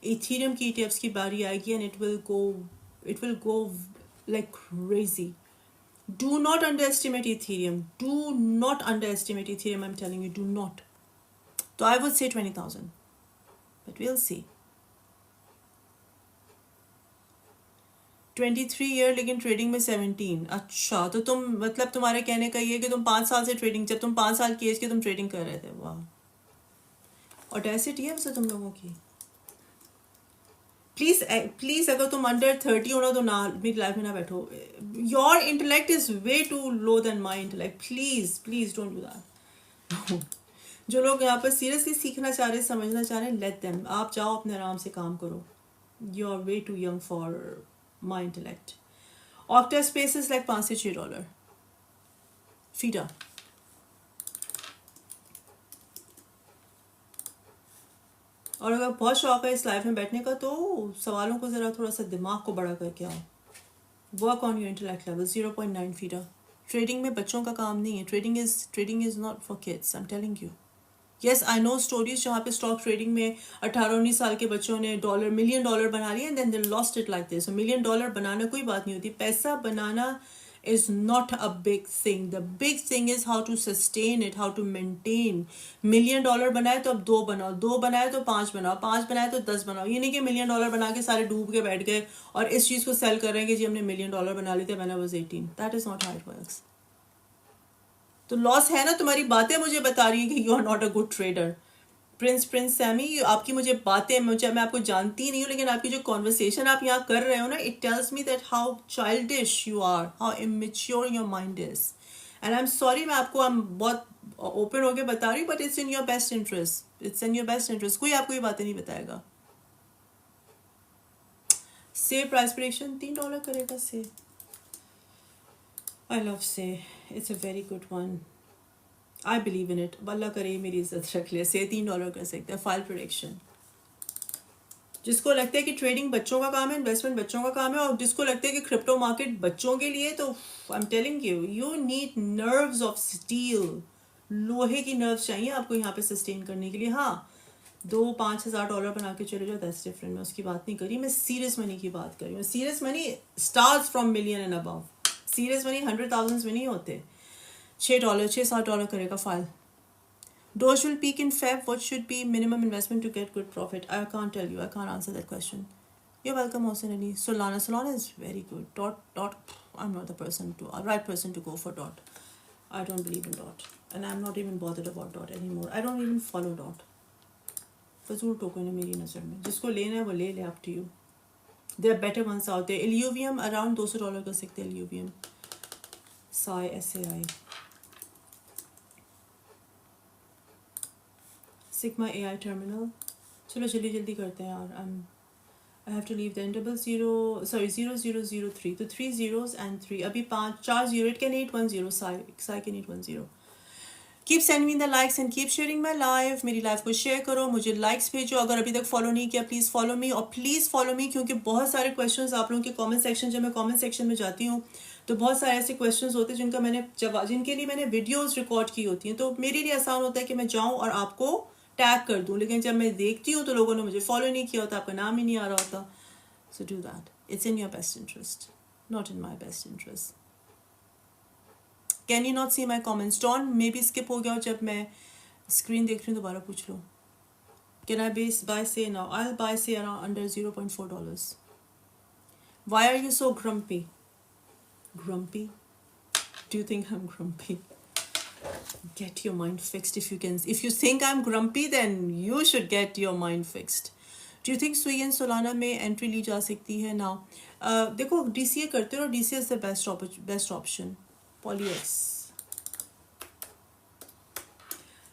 इथीरियम की ETFs की बारी आएगी, and it will go like crazy. Do not underestimate Ethereum. Do not underestimate Ethereum. I'm telling you, do not. So I would say 20,000, but we'll see. 23 year, लेकिन trading में 17। अच्छा, तो तुम मतलब तुम्हारे कहने का ये कि तुम 5 साल से ट्रेडिंग, जब तुम 5 साल की एज के तुम ट्रेडिंग कर रहे थे। वाह, ऑडेसिटी है वैसे तुम लोगों की। प्लीज प्लीज, अगर तुम अंडर 30 हो ना, तो ना मेरी लाइफ में ना बैठो। Your intellect is way too low than my intellect. Please please don't do that. जो लोग यहाँ पर सीरियसली सीखना चाह रहे हैं, समझना चाह रहे हैं, लेट देम। आप जाओ अपने आराम से काम करो। You are way too young for my intellect. Octa space is like $5 से $6 फीडा। और अगर बहुत शौक है इस लाइफ में बैठने का, तो सवालों को ज़रा थोड़ा सा दिमाग को बड़ा करके आओ। Work on your intellect level. 0.9 FIDA. Trading में बच्चों का काम नहीं है। Trading is not for kids, I am telling you. Yes, I know stories जहाँ पे स्टॉक ट्रेडिंग में 18-19 साल के बच्चों ने $1 million बना लिया, and then they lost it like this. $1 million बनाना कोई बात नहीं होती। पैसा बनाना is not a big thing. The big thing is how to sustain it, how to maintain. $1 million बनाए तो अब 2 बनाओ, 2 बनाए तो 5 बनाओ, 5 बनाए तो 10 बनाओ। ये नहीं कि $1 million बना के सारे डूब के बैठ गए और इस चीज़ को सेल कर रहे हैं कि जी हमने $1 million बना लिए थे when I was 18. That is not how it works. तो लॉस है ना, तुम्हारी बातें मुझे बता रही है कि you are not a good trader. Prince Sammy, आपकी मुझे बातें, मैं आपको जानती नहीं हूँ, लेकिन आपकी जो कॉन्वर्सेशन आप यहाँ कर रहे हो ना, it tells me that how childish you are, how immature your mind is. And I am sorry, मैं आपको बहुत ओपन होके बता रही हूँ, but it's in your best interest. It's in your best interest. कोई आपको ये बातें नहीं बताएगा। से प्राइस प्रेडिक्शन $3 करेगा से। I love Sei, it's a very good one. I believe in it. अल्लाह करे मेरी इज्जत रख ले। से $3 कर सकते हैं। File prediction. जिसको लगता है कि ट्रेडिंग बच्चों का काम है, इन्वेस्टमेंट बच्चों का काम है, और जिसको लगता है कि क्रिप्टो मार्केट बच्चों के लिए, तो I am telling you, you need nerves of steel. लोहे की नर्व्स चाहिए आपको यहाँ पे सस्टेन करने के लिए। हाँ, 2-5 हज़ार डॉलर बना के चले जाओ, दैट्स डिफरेंट। मैं उसकी बात नहीं करी, मैं सीरियस मनी की बात कर रही हूँ। Serious money starts from million and above. Serious money 100,000 में नहीं होते। $6 $6-7 करेगा file. Doge will peak in Feb. What should be minimum investment to get good profit? I can't tell you. I can't answer that question. You're welcome, Mohsen Ali. Solana is very good. Dot. I'm not the right person to go for Dot. I don't believe in Dot, and I'm not even bothered about Dot anymore. I don't even follow Dot. फजूल token है मेरी नज़र में। जिसको लेना है वो ले ले, up to you. There are better ones out there. Illuvium around $200 कर सकते हैं। Illuvium. SAI. Sigma AI terminal. चलो जल्दी करते हैं यार। I have to leave then. 0003. तो 3 zeros and 3. अभी 4 0. It can 810. Sai can 810. Keep sending me the likes and keep sharing my live. मेरी लाइव को शेयर करो, मुझे लाइक्स भेजो। अगर अभी तक फॉलो नहीं किया, प्लीज़ फॉलो मी, और प्लीज़ फॉलो मी, क्योंकि बहुत सारे क्वेश्चंस आप लोगों के कमेंट सेक्शन, जब मैं कमेंट सेक्शन में जाती हूँ तो बहुत सारे ऐसे क्वेश्चंस होते हैं जिनके लिए मैंने वीडियोस रिकॉर्ड की होती हैं, तो मेरे लिए आसान होता है कि मैं जाऊँ और आपको टैग कर दूँ। लेकिन जब मैं देखती हूँ तो लोगों ने मुझे फॉलो नहीं किया होता, आपका नाम ही नहीं आ रहा होता। So do that. It's in your best interest, not in my best interest. Can you not see my comments? Don maybe skip हो गया हो, जब मैं स्क्रीन देख रही हूँ दोबारा पूछ लो। Can I buy SEI now? I buy SEI around under $0.4. Why are you so grumpy? Grumpy? Do you think I'm grumpy? Get your mind fixed if you can. If you think I'm grumpy, then you should get your mind fixed. Do you think Sui and Solana में entry ली जा सकती है now? देखो, DCA करते हो, DCA is the best option. PolyX.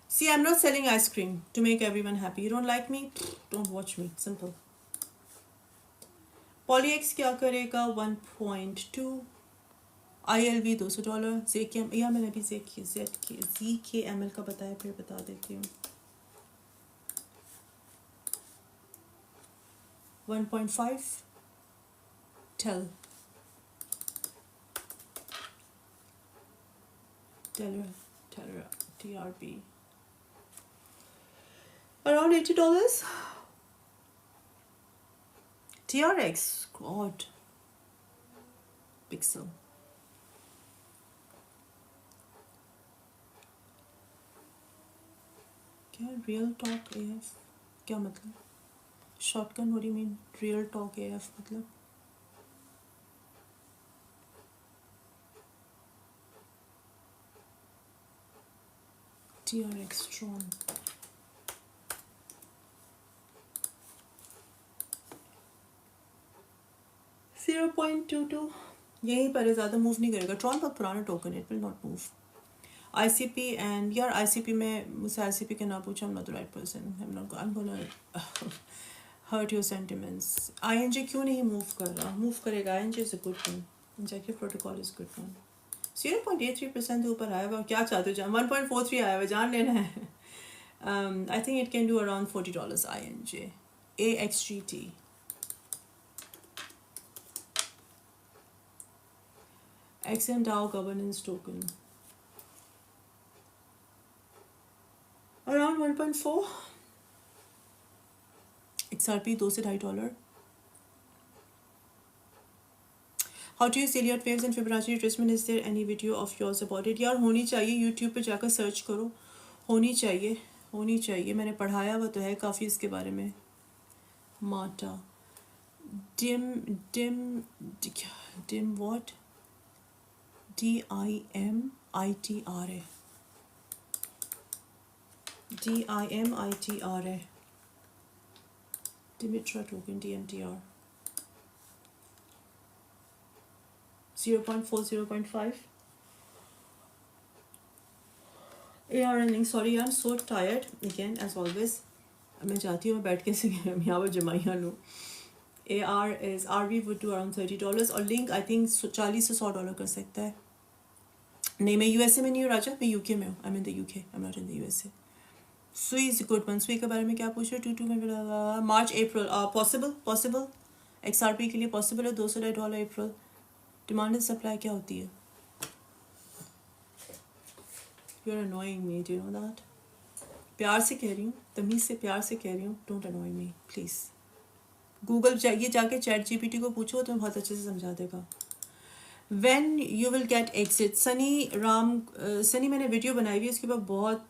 See, I'm not selling ice cream to make everyone happy. You don't like me? Don't watch me. Simple. PolyX क्या करेगा? 1.2. ILV $200. ZKM, या मैंने अभी ZKML का बताया, फिर बता देती हूँ। 1.5 tel Teller TRB around $80. TRX, God, Pixel. क्या रियल टॉक AF क्या मतलब? Shotgun, what do you mean real talk AF मतलब? TRX Tron. $0.22 यहीं पर है, ज़्यादा मूव नहीं करेगा. ट्रॉन बहुत पुराना टोकन है, it will not move. ICP and यार ICP में मुझसे ICP के ना पूछो, I'm not the right person. I'm gonna hurt your sentiments. INJ क्यों नहीं मूव कर रहा? मूव करेगा. INJ is a good one. Injective protocol is good one. 0.83% ऊपर आया हुआ. क्या चाहते हो जान? 1.43 आया हुआ, जान लेना है. I think it can do around $40 INJ. AXGT. XM DAO governance token. Around 1.4. XRP $2 से $2.5. How to use Elliott waves and Fibonacci retracement? Is there any video of yours about it? यार होनी चाहिए, YouTube पे जाकर search करो. होनी चाहिए. मैंने पढ़ाया हुआ तो है काफ़ी इसके बारे में. माटा dim what? DIMITRA. DIMITRA. Dimitra token DMTR. 0.4, 0.5. AR running. Sorry, I'm so tired again as always. मैं चाहती हूँ मैं बैठ के यहाँ पर जमाइयाँ लूँ. AR is RV would do around $30 और लिंक I think $40 से $100 कर सकता है. नहीं, मैं USA में नहीं हूँ राजा, मैं UK में हूँ. I'm in the UK, I'm not in the USA. सुई इज गुड वन. सुई के बारे में क्या पूछ रहे हो? 2 में मार्च अप्रैल पॉसिबल. XRP के लिए पॉसिबल है. $200 अप्रैल. डिमांड एंड सप्लाई क्या होती है? You are annoying me, do you know that? प्यार से कह रही हूँ, तमीज़ से प्यार से कह रही हूँ, डोंट अनोय मी प्लीज़. गूगल जाइए, जाके ChatGPT को पूछो तो बहुत अच्छे से समझा देगा. When you will get exit. Sunny मैंने वीडियो बनाई हुई है इसके ऊपर बहुत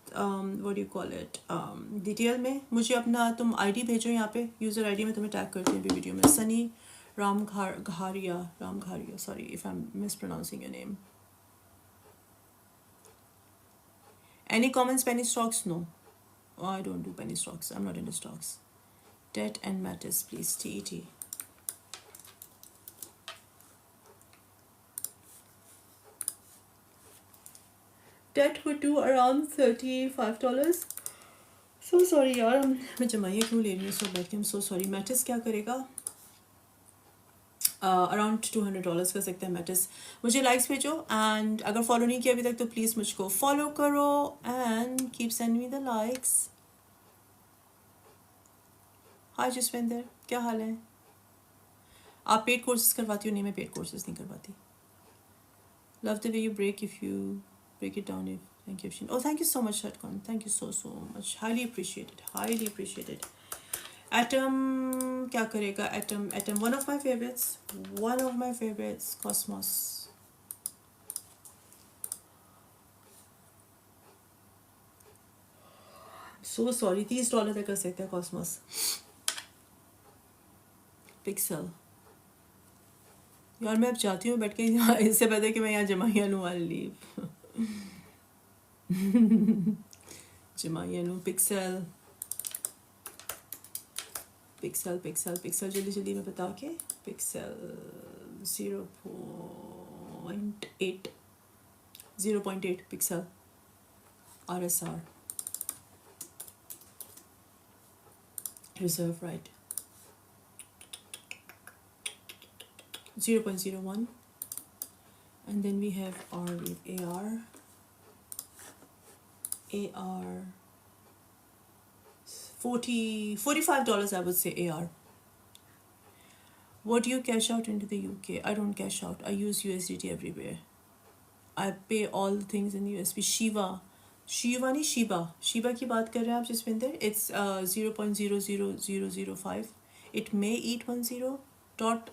what do you call it detail में. मुझे अपना तुम ID भेजो यहाँ पे, यूज़र ID में तुम्हें टैग करती हूँ अभी वीडियो में. Sunny Ramgarhia. Sorry if I am mispronouncing your name. Any comments? Penny stocks? No. Oh, I don't do penny stocks. I'm not into stocks. Debt and matters, please. TET. Debt would do around $35. So sorry यार, मैं जमाइया क्यों ले रही हूँ सब बैठ के. I'm so sorry. Matters क्या करेगा? अराउंड $200 कर सकते हैं मैटर्स. मुझे लाइक्स भेजो एंड अगर फॉलो नहीं किया अभी तक तो प्लीज़ मुझको फॉलो करो and keep send me the likes. Hi Jaswinder, क्या हाल है? आप पेड कोर्सेज करवाती हो? नहीं, मैं पेड कोर्सेज नहीं करवाती. Love the way you break if you break it down. Thank you. Oh, thank you so much, Shatkan. Thank you so much. Highly appreciated. Atom क्या करेगा? Atom one of my favorites. Cosmos. So sorry, $30 तक कर सकते हैं Cosmos. Pixel. यार मैं अब चाहती हूँ बैठ के यहाँ, इससे पहले कि मैं यहाँ जमाइया लूँ. आई लीव जमाइया लूँ. पिक्सल जल्दी मैं बता के. Pixel 0.8 pixel RSR reserve right 0.01 and then we have AR $45 I would say. AR What do you cash out into the UK? I don't cash out. I use USDT everywhere. I pay all things in USD. Shiva नहीं Shiba की बात कर रहे हैं आप Jaswinder. It's 0.00005. It may eat 10 dot.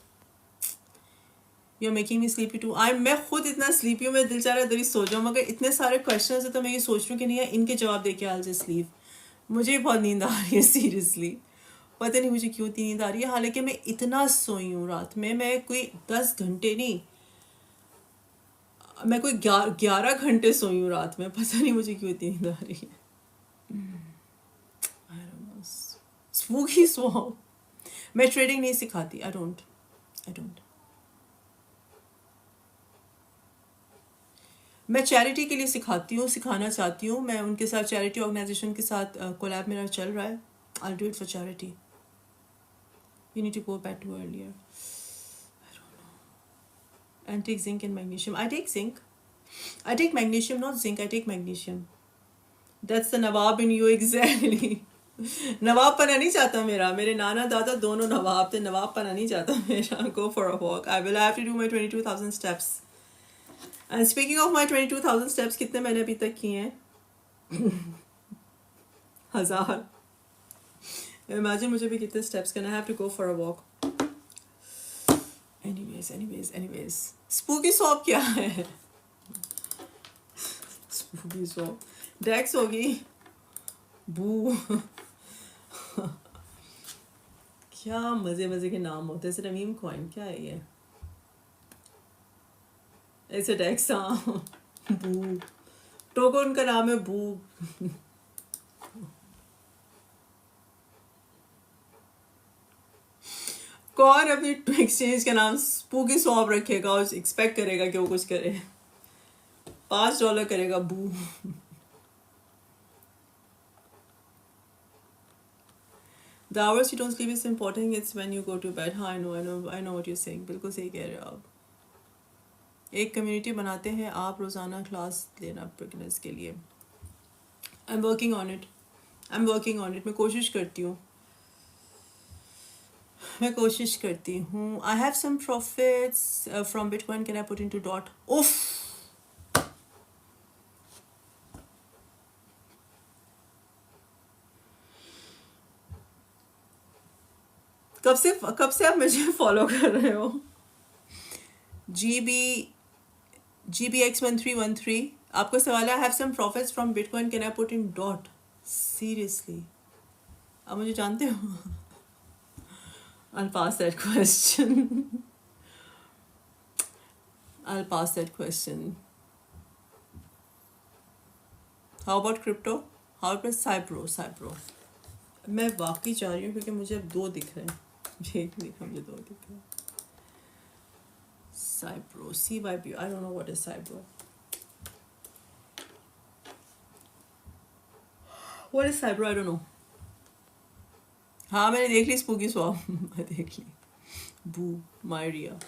You're making me sleepy too. मैं खुद इतना sleepy हूँ, मैं दिल चाह रहा है इधर ही सो जाऊँ, मगर इतने सारे questions हैं तो मैं ये सोच रही हूँ कि नहीं है इनके जवाब दे के I'll just leave. मुझे बहुत नींद आ रही है सीरियसली. पता नहीं मुझे क्यों इतनी नींद आ रही है, हालांकि मैं इतना सोई हूँ रात में. मैं कोई 10 घंटे नहीं, मैं कोई 11 घंटे सोई हूँ रात में. पता नहीं मुझे क्यों इतनी नींद आ रही है. I don't know. Spooky swamp. मैं ट्रेडिंग नहीं सिखाती. I don't. मैं चैरिटी के लिए सिखाना चाहती हूँ. मैं उनके साथ चैरिटी ऑर्गेनाइजेशन के साथ कोलैब मेरा चल रहा है. I'll do it for charity. You need to go back to earlier. I don't know. And take zinc and magnesium. I take zinc. I take magnesium, not zinc. I take magnesium. That's the Nawab in you exactly. नवाब पना नहीं चाहता मेरा. मेरे नाना दादा दोनों नवाब थे. नवाब पना नहीं चाहता मेरा. Go for a walk. I have to do my 22,000 steps. And speaking of my 22,000 steps, कितने मैंने अभी तक किए हैं? 1000. Imagine मुझे भी कितने steps करना है. I have to go for a walk. Anyways. Spooky swap क्या है? Spooky swap. Dex होगी. Boo. क्या मजे के नाम होते हैं. रमीम कॉइन क्या है ये? ऐसे डेक्स. हाँ. बू. टोकन का नाम है बू. कौन अपनी एक्सचेंज का नाम स्पूकी स्वैप रखेगा और एक्सपेक्ट करेगा कि वो कुछ करे? $5 करेगा बू. The hours you don't sleep is important. It's when you go to bed. हाँ, I know what you're saying. बिल्कुल सही कह रहे हो आप. एक कम्युनिटी बनाते हैं आप रोज़ाना क्लास लेना बिगिनर्स के लिए. I'm working on it. मैं कोशिश करती हूँ. I have some profits from Bitcoin. Can I put into DOT? Oof. कब से आप मुझे फॉलो कर रहे हो? GBX1313 आपको सवाल है. I have some profits from Bitcoin. Can I put in DOT? Seriously, आप मुझे जानते हो? I'll pass that question. How about crypto? How about Cybro? मैं वाकई चाह रही हूँ क्योंकि मुझे अब 2 दिख रहे हैं. एक दिखा, मुझे 2 दिख रहे हैं. Cybro, CYB. I don't know what is Cybro. What is Cybro? I don't know. हाँ, मैंने देख ली स्पूकी स्वैप. मैं देख ली. बू मायरिया.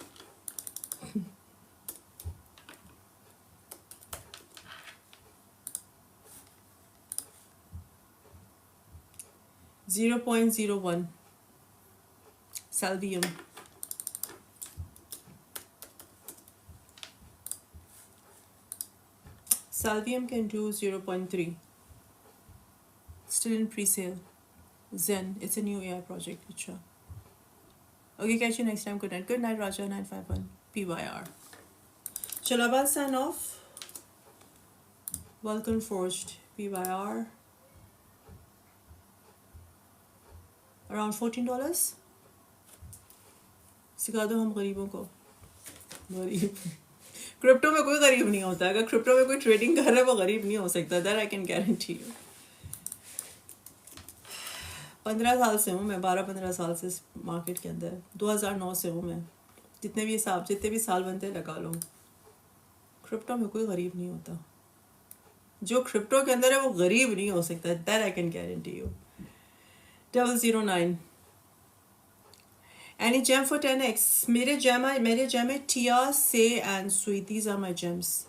$0.01 Salvium. Salvium can do 0.3. Still in pre-sale. Zen. It's a new AI project. Acha. Okay, catch you next time. Good night. Good night, Raja 951. PYR. Shalabad sign off. Vulcan Forged. PYR. Around $14. सिखा दो हम गरीबों को. गरीब crypto में कोई गरीब नहीं होता. अगर क्रिप्टो में कोई ट्रेडिंग कर रहा है वो गरीब नहीं हो सकता. That I can guarantee you. 15 साल से हूँ मैं. 12-15 साल से मार्केट के अंदर. 2009 से हूँ मैं. जितने भी साल बनते हैं लगा लो. क्रिप्टो में कोई गरीब नहीं होता. जो क्रिप्टो के अंदर है वो गरीब नहीं हो सकता. That I can guarantee you. 009. Any gem for 10x? मेरे gem है Tia, Say and Sweet. These are my gems.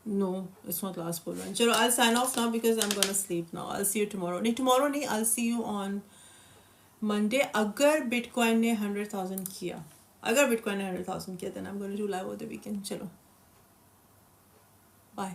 No it's not last bull run. चलो I sign off now because I am gonna sleep now. I see you tomorrow. नहीं tomorrow नहीं, I see you on Monday. अगर bitcoin ने 100,000 किया, अगर bitcoin ने 100,000 किया, then I am gonna do live over the weekend. चलो bye.